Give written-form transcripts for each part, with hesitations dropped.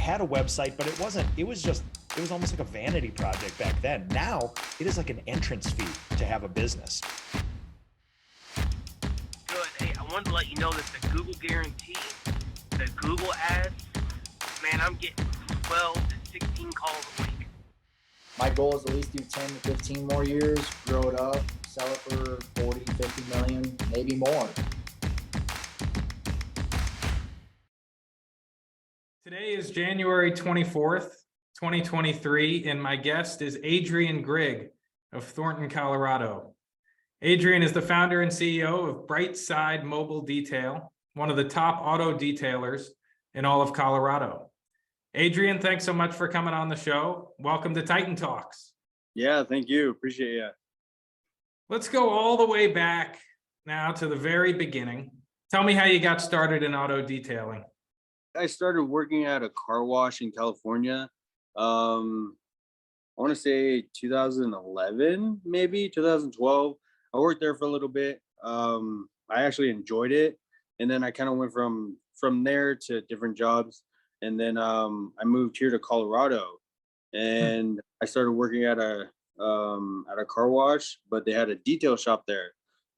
had a website, but it was almost like a vanity project back then. Now it is like an entrance fee to have a business. Good. Hey, I wanted to let you know that the Google guarantee, the Google ads, man, I'm getting 12 to 16 calls a week. My goal is at least do 10 to 15 more years, grow it up, sell it for 40, 50 million, maybe more. Today is January 24th, 2023, and my guest is Adrian Grigg of Thornton, Colorado. Adrian is the founder and CEO of Brightside Mobile Detail, one of the top auto detailers in all of Colorado. Adrian, thanks so much for coming on the show. Welcome to Titan Talks. Yeah, thank you. Appreciate it. Let's go all the way back now to the very beginning. Tell me how you got started in auto detailing. I started working at a car wash in California. I want to say 2011, maybe 2012. I worked there for a little bit. I actually enjoyed it. And then I kind of went from there to different jobs. And then I moved here to Colorado and I started working at a car wash, but they had a detail shop there.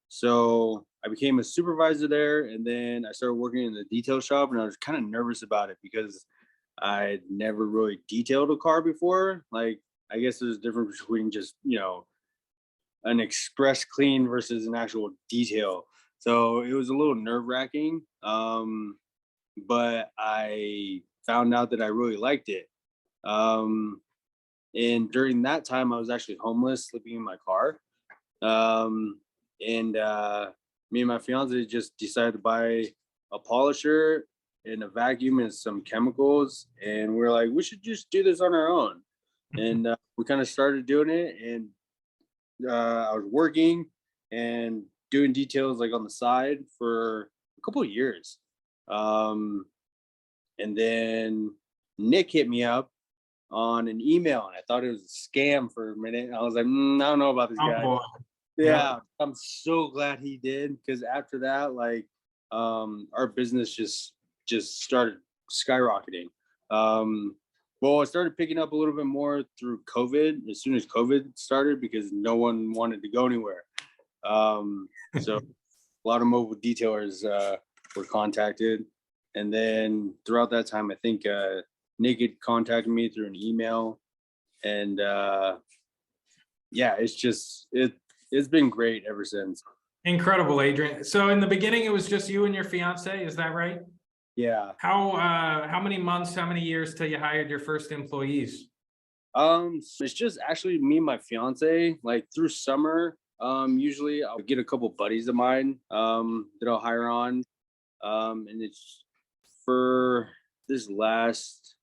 So I became a supervisor there, and then I started working in the detail shop, and I was kind of nervous about it because I'd never really detailed a car before. Like, I guess there's a difference between just, an express clean versus an actual detail. So it was a little nerve-wracking, but I found out that I really liked it. And during that time, I was actually homeless, sleeping in my car. And me and my fiance just decided to buy a polisher and a vacuum and some chemicals. And we're like, we should just do this on our own. And we kind of started doing it. And I was working and doing details like on the side for a couple of years. And then Nick hit me up on an email, and I thought it was a scam for a minute. I was like, I don't know about this guy. Boy. Yeah, I'm so glad he did, because after that, like, our business just started skyrocketing. Well, it started picking up a little bit more through COVID, as soon as COVID started, because no one wanted to go anywhere. So a lot of mobile detailers were contacted. And then throughout that time, I think Nick had contacted me through an email. And yeah, it's been great ever since. Incredible, Adrian. So in the beginning, it was just you and your fiance, is that right? Yeah. How many months, how many years till you hired your first employees? It's just actually me and my fiance. Like through summer, usually I'll get a couple buddies of mine that I'll hire on. And it's for this last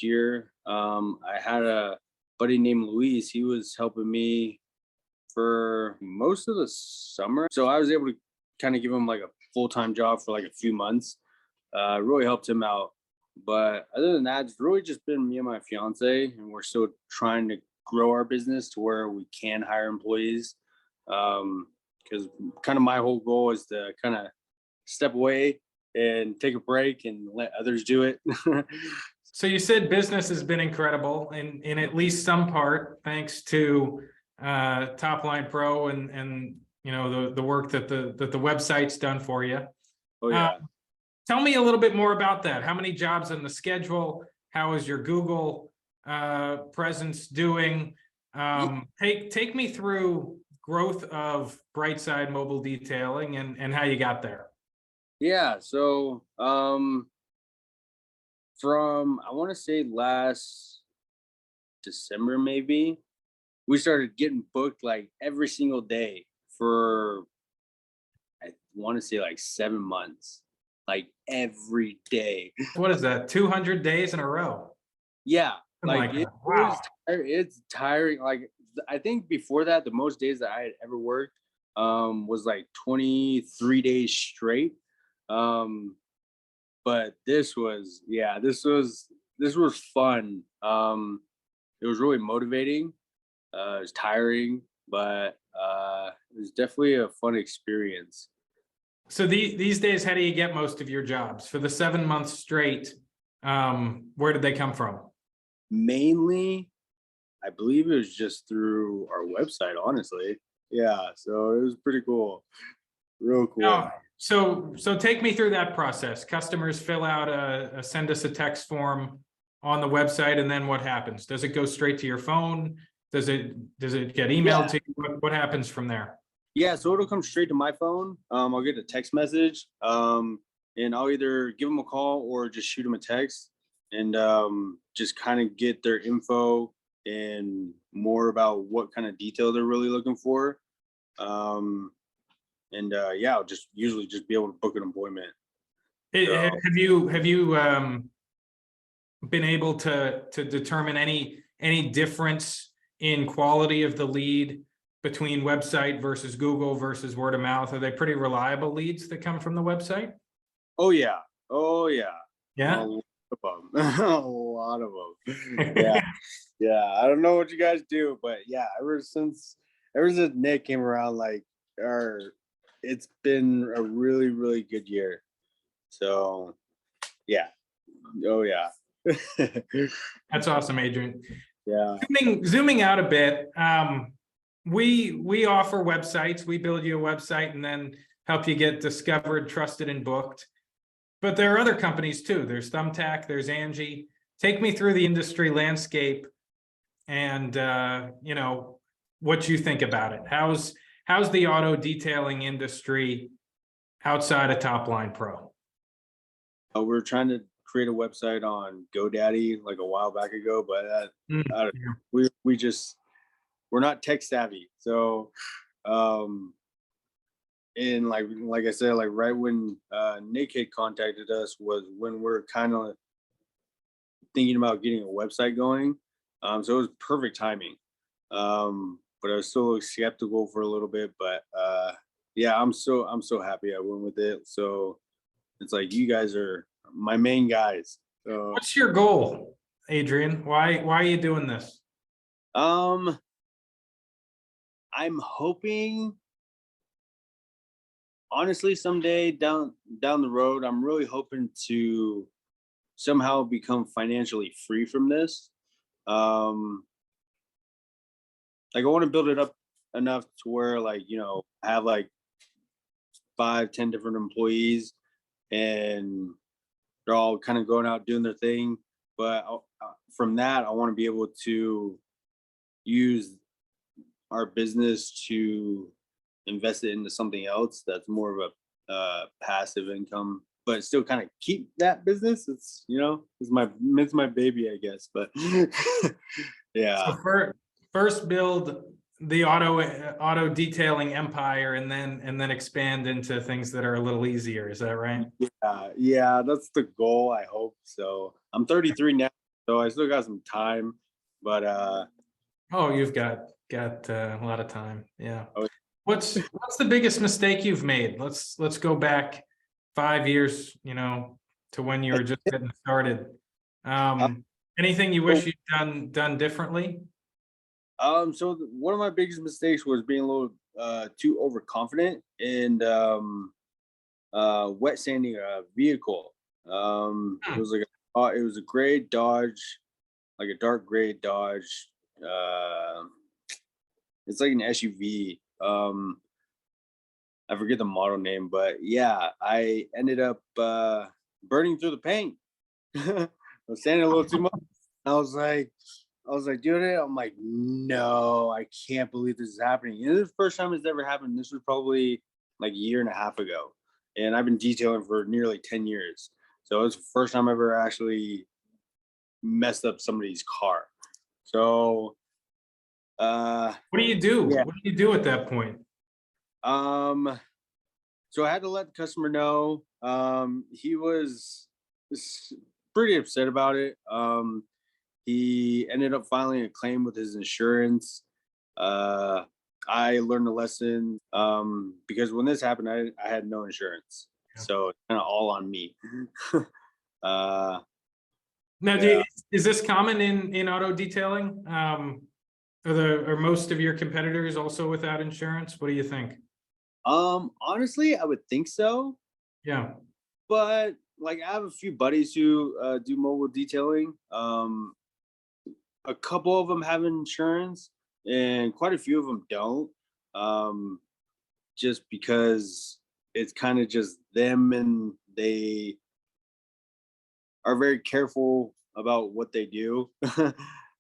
year. I had a buddy named Luis. He was helping me for most of the summer. So I was able to kind of give him like a full-time job for like a few months. Really helped him out. But other than that, it's really just been me and my fiance, and we're still trying to grow our business to where we can hire employees. Because kind of my whole goal is to kind of step away and take a break and let others do it. So you said business has been incredible in at least some part, thanks to Top Line Pro and the work that the website's done for you. Oh yeah. Tell me a little bit more about that. How many jobs on the schedule? How is your Google presence doing? Take me through growth of Brightside Mobile Detailing and how you got there. Yeah. So from, I want to say last December, maybe, we started getting booked like every single day for, I want to say like 7 months, like every day. What is that? 200 days in a row? Yeah. Oh Like wow. it's tiring. Like I think before that, the most days that I had ever worked was like 23 days straight. But this was fun. It was really motivating. It was tiring, but it was definitely a fun experience. So these days, how do you get most of your jobs? For the 7 months straight, Where did they come from? Mainly, I believe it was just through our website, honestly. Yeah, so it was pretty cool. Real cool. No. So take me through that process. Customers fill out a send us a text form on the website, and then what happens? Does it go straight to your phone? Does it get emailed to you? What happens from there? Yeah, so it'll come straight to my phone. I'll get a text message, and I'll either give them a call or just shoot them a text, and just kind of get their info and more about what kind of detail they're really looking for. Yeah, I'll just usually just be able to book an appointment. So, Have you been able to determine any difference in quality of the lead between website versus Google versus word of mouth? Are they pretty reliable leads that come from the website? oh yeah, oh yeah, Yeah. a lot of them. A lot of them. Yeah, yeah. I don't know what you guys do, but yeah, ever since Nick came around, like, it's been a really, really good year. So, yeah. Oh yeah. That's awesome, Adrian. Yeah. Zooming out a bit, we offer websites. We build you a website and then help you get discovered, trusted, and booked. But there are other companies too. There's Thumbtack, there's Angie. Take me through the industry landscape and what you think about it. How's the auto detailing industry outside of Top Line Pro? We're trying to create a website on GoDaddy like a while back ago, but we're not tech savvy. So, and like I said, like right when Nick had contacted us was when we're kind of thinking about getting a website going. So it was perfect timing. But I was still skeptical for a little bit, but yeah, I'm so happy I went with it. So it's like you guys are my main guys. So What's your goal, Adrian? Why are you doing this? I'm hoping, honestly, someday down the road, I'm really hoping to somehow become financially free from this. Like I want to build it up enough to where, like, I have like 5-10 different employees and they're all kind of going out doing their thing. But from that, I want to be able to use our business to invest it into something else that's more of a passive income, but still kind of keep that business. It's it's my baby, I guess. But yeah. So first build the auto detailing empire and then expand into things that are a little easier. Is that right? Yeah, that's the goal. I hope so. I'm 33 now, so I still got some time, but oh, you've got a lot of time. Yeah. Oh. What's the biggest mistake you've made? Let's go back 5 years, to when you were just getting started. Anything you wish you'd done differently? So one of my biggest mistakes was being a little too overconfident and wet sanding a vehicle. It was a gray Dodge, like a dark gray Dodge. It's like an SUV. I forget the model name, but yeah, I ended up burning through the paint. I was sanding a little too much. I was like doing it. I'm like, no, I can't believe this is happening. And this is the first time it's ever happened. This was probably like a year and a half ago. And I've been detailing for nearly 10 years. So it's the first time I ever actually messed up somebody's car. So what do you do? Yeah. What do you do at that point? So I had to let the customer know. He was pretty upset about it. He ended up filing a claim with his insurance. I learned a lesson because when this happened, I had no insurance. Yeah. So it's kind of all on me. Now, Yeah. is this common in auto detailing? Are most of your competitors also without insurance? What do you think? Honestly, I would think so. Yeah. But like I have a few buddies who do mobile detailing. A couple of them have insurance, and quite a few of them don't. Just because it's kind of just them, and they are very careful about what they do.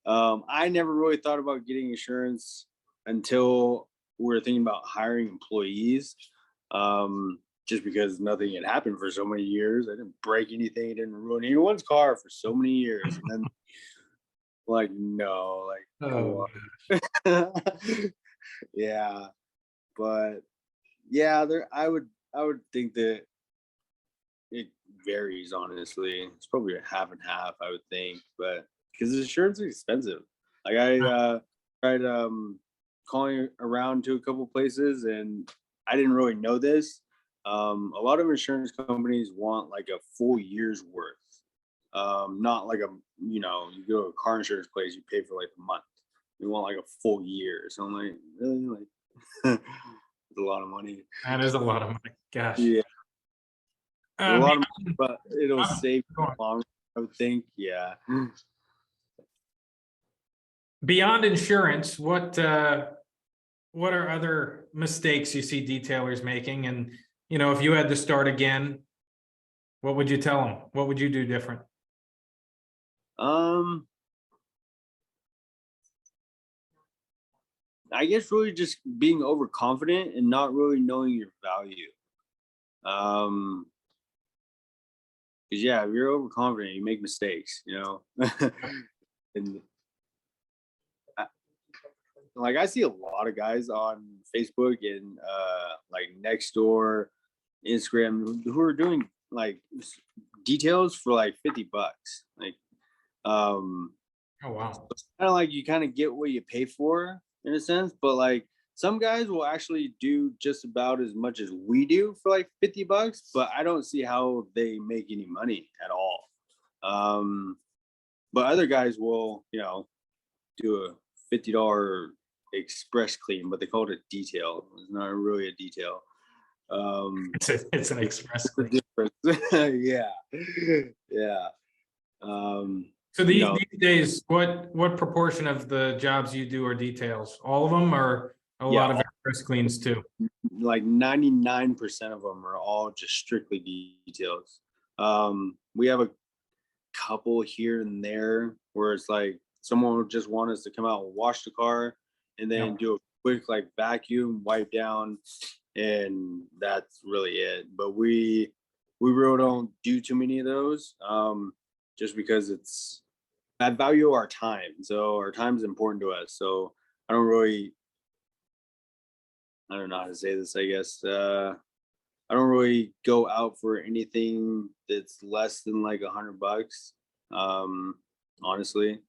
I never really thought about getting insurance until we were thinking about hiring employees. Just because nothing had happened for so many years. I didn't break anything, didn't ruin anyone's car for so many years. And then like, no, like, Oh, yeah. But yeah, I would think that it varies, honestly. It's probably a half and half, I would think, but because insurance is expensive. Like I tried calling around to a couple places, and I didn't really know this. A lot of insurance companies want like a full year's worth. Not like you go to a car insurance place, you pay for like a month. You want like a full year. So I'm like, really? Like, it's a lot of money. that is a lot of money. Gosh. Yeah, a Um, lot of money, but it'll I'm save you going. long, I would think. Yeah. Beyond insurance, what are other mistakes you see detailers making? And, if you had to start again, what would you tell them? What would you do different? I guess really just being overconfident and not really knowing your value. Because yeah, if you're overconfident, you make mistakes, and like I see a lot of guys on Facebook and like Nextdoor, Instagram who are doing like details for like $50. Like, Oh, wow. it's kind of like you kind of get what you pay for in a sense, but like some guys will actually do just about as much as we do for like $50, but I don't see how they make any money at all. But other guys will, do a $50 express clean, but they call it a detail. It's not really a detail. It's an express It's a clean. difference. Yeah. Yeah. So these days, what proportion of the jobs you do are details? All of them, or a lot of express cleans too? Like 99% of them are all just strictly details. We have a couple here and there where it's like someone would just want us to come out and wash the car and then do a quick like vacuum, wipe down, and that's really it. But we really don't do too many of those, just because I value our time. So our time is important to us. So I don't know how to say this, I guess. I don't really go out for anything that's less than like $100. Honestly,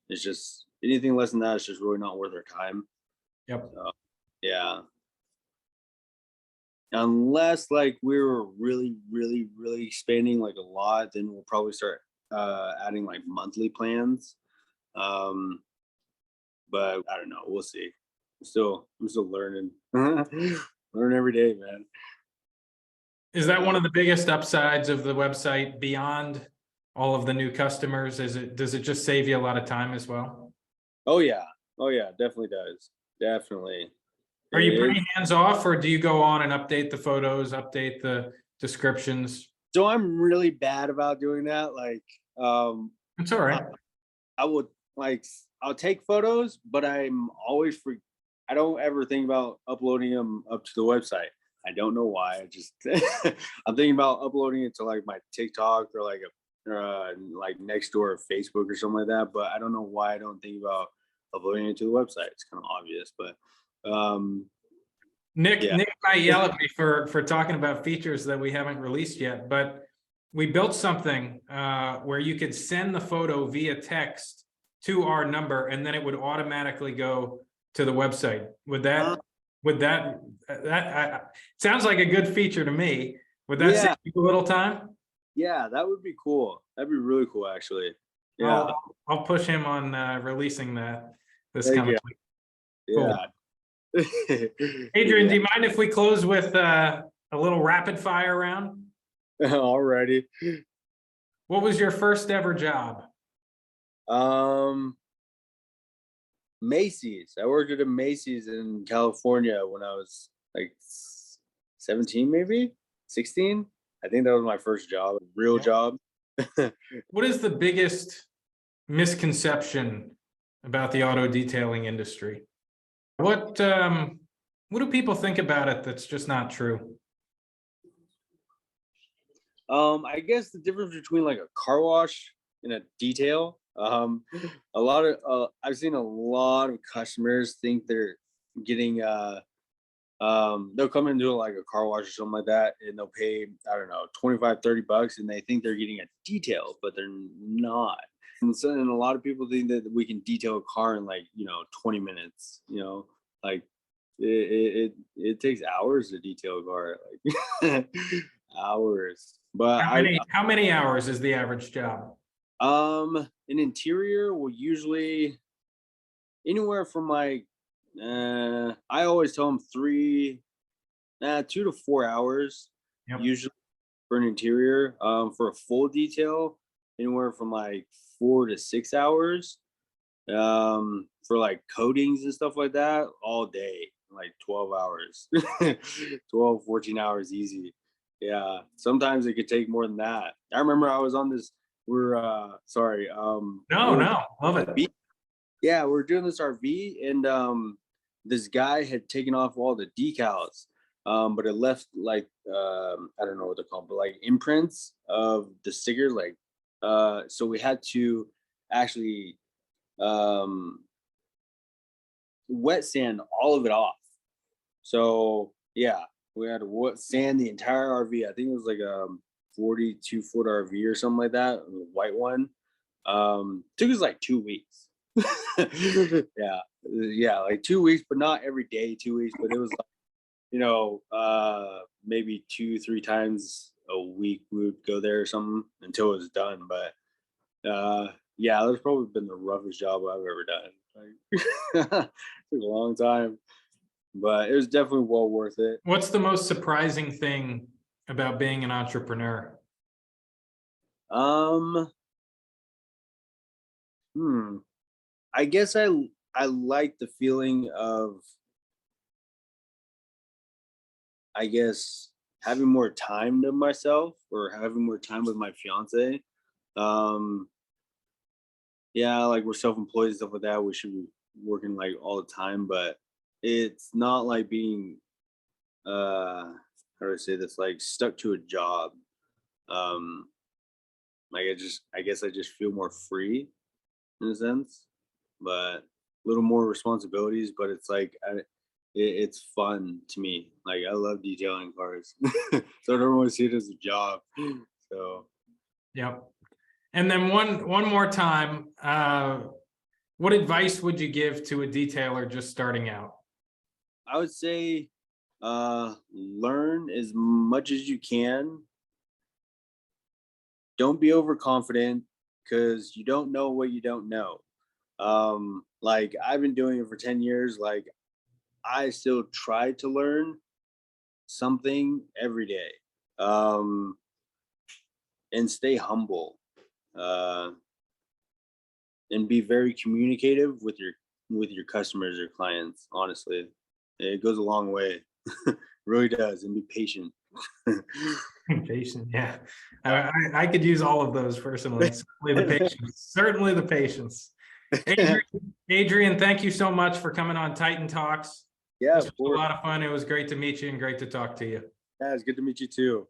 it's just anything less than that is just really not worth our time. Yep. Yeah. Unless like we were really, really, really expanding like a lot, then we'll probably start adding like monthly plans. But I don't know. We'll see. I'm still learning. Learn every day, man. Is that one of the biggest upsides of the website beyond all of the new customers? Does it just save you a lot of time as well? Oh yeah, definitely does. Definitely. Are you pretty hands off, or do you go on and update the photos, update the descriptions? So I'm really bad about doing that. Like, It's all right. I would like I'll take photos, but I'm always I don't ever think about uploading them up to the website. I don't know why. I just I'm thinking about uploading it to like my TikTok or like like Nextdoor or Facebook or something like that. But I don't know why I don't think about uploading it to the website. It's kind of obvious, but Nick yeah. might yell at me for talking about features that we haven't released yet, but we built something where you could send the photo via text to our number, and then it would automatically go to the website. That sounds like a good feature to me. Would that save you a little time? Yeah, that would be cool. That'd be really cool, actually. Yeah, I'll push him on releasing that this Thank coming you. week. Yeah. Adrian, do you mind if we close with a little rapid fire round? already. What was your first ever job? Macy's. I worked at a Macy's in California when I was like 17, maybe 16. I think that was my first job, real job. What is the biggest misconception about the auto detailing industry? What do people think about it that's just not true? I guess the difference between like a car wash and a detail. A lot of I've seen a lot of customers think they're getting they'll come and do like a car wash or something like that, and they'll pay, I don't know, 25-30 bucks, and they think they're getting a detail, but they're not. And so, and a lot of people think that we can detail a car in like, 20 minutes, like it takes hours to detail a car, like hours. But How many hours is the average job? an interior will usually anywhere from like I always tell them 2 to 4 hours. Yep. Usually for an interior. For a full detail, anywhere from like 4 to 6 hours. For like coatings and stuff like that, all day, like 12 hours. 12, 14 hours easy. Yeah, sometimes it could take more than that. I remember I was on this, sorry. No, love it. Yeah, we're doing this RV, and this guy had taken off all the decals, but it left like I don't know what they're called, but like imprints of the stickers, like so we had to actually wet sand all of it off. So yeah, we had to sand the entire RV. I think it was like a 42-foot RV or something like that, a white one. Took us like 2 weeks. yeah, like 2 weeks, but not every day 2 weeks, but it was like, maybe 2-3 times a week we would go there or something until it was done. But yeah, that's probably been the roughest job I've ever done. Like, took a long time, but it was definitely well worth it. What's the most surprising thing about being an entrepreneur? I guess I like the feeling of, I guess, having more time to myself, or having more time with my fiance. Yeah, like we're self-employed and stuff like that. We should be working like all the time, but it's not like being how do I say this, like stuck to a job. Like I guess I just feel more free in a sense, but a little more responsibilities, but it's like it's fun to me. Like I love detailing cars. So I don't really see it as a job. So Yep. And then one more time, what advice would you give to a detailer just starting out? I would say learn as much as you can. Don't be overconfident, because you don't know what you don't know. Like I've been doing it for 10 years. Like I still try to learn something every day. And stay humble. And be very communicative with your customers or clients. Honestly, it goes a long way. Really does. And be patient. Patient, yeah. I could use all of those personally. Certainly the patience. Certainly the patience. Adrian, thank you so much for coming on Titan Talks. Yeah, this was a lot of fun. It was great to meet you and great to talk to you. Yeah, it's good to meet you too.